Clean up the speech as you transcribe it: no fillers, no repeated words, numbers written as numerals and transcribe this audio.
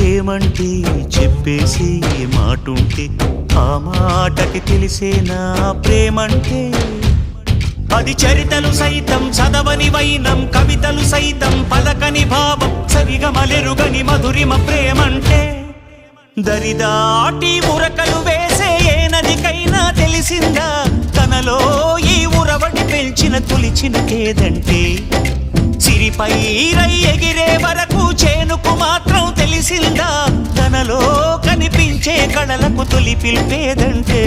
ఏమంటే చెప్పేసి మాటుంటే ఆ మాటకి తెలిసేనా ప్రేమంటే అది చరితలు సైతం చదవని వైనం కవితలు సైతం పలకని భావం సరిగమలెరుగని మధురిమ ప్రేమంటే దరిదాటి ఉరకలు వేసే ఏ నదికైనా తెలిసిందా తనలో ఈ ఉరవడి పెంచిన తొలిచిన కేదంటే సిరిపై రై ఎగిరే వరకు చేనుకు మాత్రం తెలిసిందా తనలో కనిపించే కళలకు తొలి పిలిపేదంటే